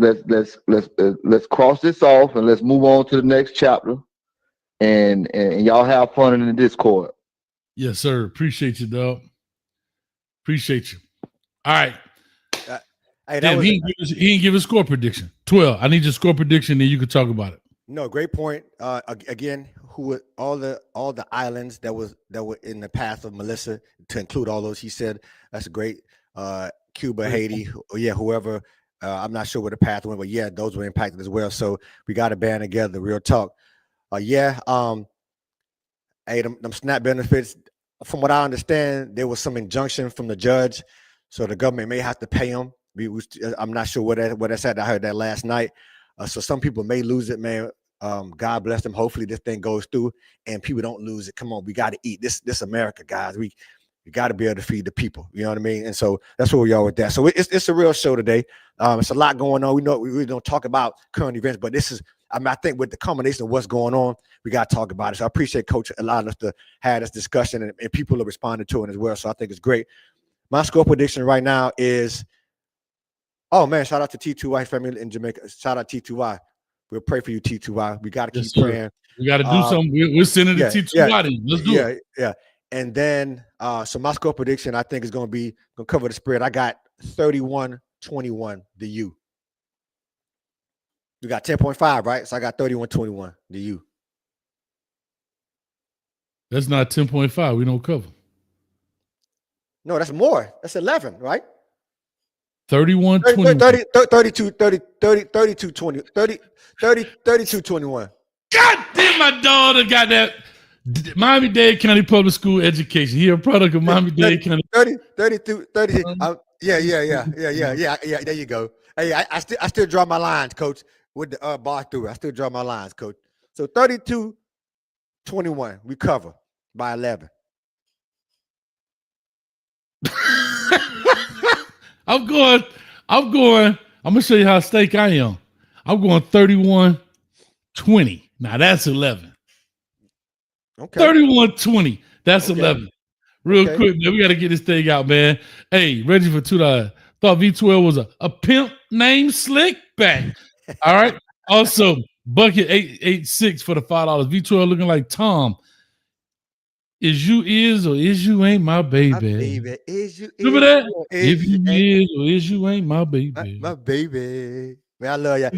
cross this off and let's move on to the next chapter. And y'all have fun in the Discord. Yes, sir. Appreciate you, dog. Appreciate you. All right. Hey, Damn, he didn't give a score prediction. 12. I need your score prediction, then you can talk about it. No, great point. Again, all the islands that were in the path of Melissa, to include all those, he said that's great. Cuba, Haiti, whoever. I'm not sure where the path went, but yeah, those were impacted as well. So we got to band together. Real talk. Hey, them SNAP benefits. From what I understand, there was some injunction from the judge, so the government may have to pay them. I'm not sure where that's at. I heard that last night. So some people may lose it, man. God bless them. Hopefully this thing goes through and people don't lose it. Come on, we got to eat this America, guys. We got to be able to feed the people. You know what I mean? And so that's where we are with that. So it's a real show today. It's a lot going on. We know we really don't talk about current events, but this is, I think with the combination of what's going on, we got to talk about it. So I appreciate Coach allowing us to have this discussion and people are responding to it as well. So I think it's great. My score prediction right now is, oh man, shout out to T2Y family in Jamaica. Shout out T2Y. We'll pray for you, T2Y. We got to keep praying. We got to do something. We're sending the T2Y. Let's do it. Yeah. And then, so my score prediction, I think, is going to cover the spread. I got 31-21, the U. You got 10.5, right? So I got 31-21, the U. That's not 10.5. We don't cover. No, that's more. That's 11, right? 31-20. 32-21. God damn, my daughter got that Miami-Dade County Public School education. He a product of Miami-Dade County. 30. Yeah. There you go. Hey, I still draw my lines, Coach, with the bar through. I still draw my lines, Coach. So 32-21, we cover by 11. I'm going. I'm going to show you how steak I am. I'm going 31-20. Now that's 11. Okay. 31-20. That's 11. Real quick, man. We got to get this thing out, man. Hey, Reggie for $2. Thought V12 was a pimp named Slickback. All right. Also, Bucket 886 for the $5. V12 looking like Tom. Is you or is you ain't my baby? My baby. Is you remember that? If you is or is you ain't my baby. My baby. Man, I love you.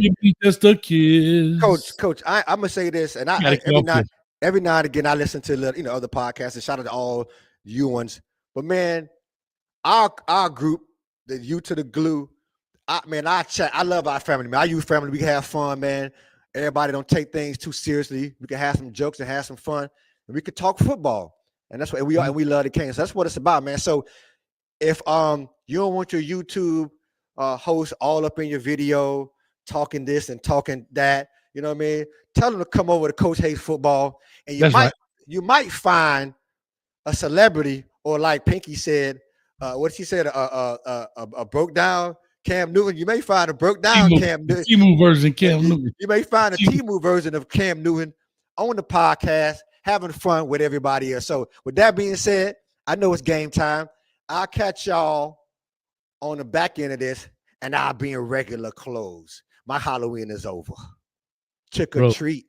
Give me just a kiss. Coach, I'm gonna say this, and every now and again I listen to other podcasts, and shout out to all you ones. But man, our group, the U to the glue, I love our family, man. Our youth family, we can have fun, man. Everybody don't take things too seriously. We can have some jokes and have some fun. And we could talk football, and that's what we are, and we love the Canes. So that's what it's about, man. So if you don't want your YouTube host all up in your video talking this and talking that, you know what I mean? Tell them to come over to Coach Hayes Football, and you might find a celebrity, or like Pinky said, what she said, a broke down Cam Newton. You may find a broke down Cam Newton. T-Move version Cam Newton. You may find a T-Move version of Cam Newton on the podcast, having fun with everybody else. So with that being said, I know it's game time. I'll catch y'all on the back end of this, and I'll be in regular clothes. My Halloween is over. Trick or treat.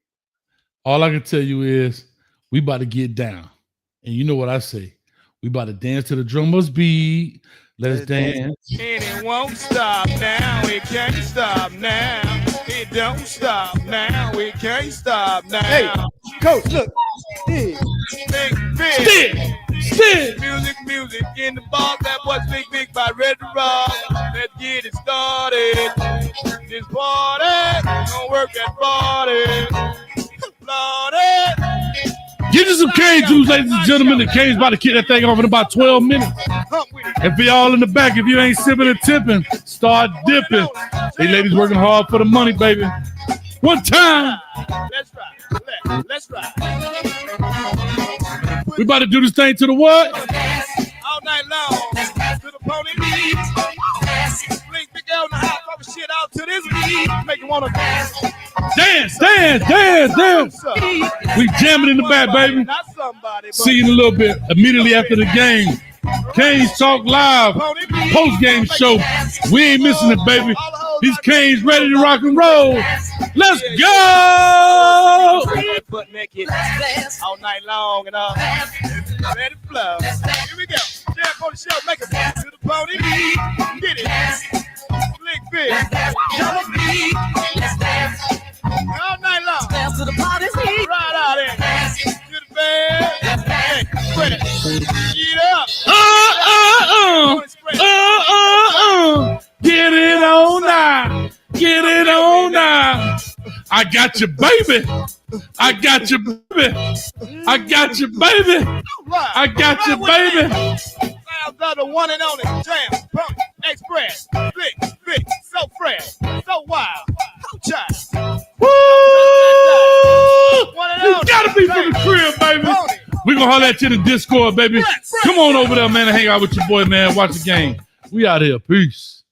All I can tell you is we about to get down. And you know what I say. We about to dance to the drummer's beat. Let's dance. And it won't stop now. It can't stop now. It don't stop now. It can't stop now. Hey, Coach, look. Stick. Stick. Music. music in the bar. That was big by Red Rock. Let's get it started. This party, don't work that party. Lordy. Get you some cane juice, ladies and gentlemen. The Cane's about to kick that thing off in about 12 minutes. And for y'all in the back, if you ain't sipping and tipping, start dipping. These ladies working hard for the money, baby. One time. Let's ride. Let's ride. We about to do this thing to the what? All night long. To the pony beat. Blink big L in the house. Pop shit out to this beat. Make you wanna dance. Dance. We jamming in the back, baby. Not somebody, but See you in a little bit. Immediately after the game. Canes Talk Live. Post-game show. We ain't missing it, baby. These Canes ready to rock and roll. Let's go! Butt naked all night long and let it flow. Here we go. Jam for the show. Make it to the pony beat. Get it. Blick big. Double beat. All night long. Dance to the party beat. Right out there. To the bed. Hey, ready. Get up. Get it on now. Get it on now. I got you, baby. I got you, baby. I got you, baby. I got you, baby. Sounds of the one and only Jam Pony Express. Big, so fresh, so wild, so child. Woo! You gotta be from the crib, baby. We gonna holler at you in the Discord, baby. Come on over there, man, and hang out with your boy, man. Watch the game. We out here. Peace.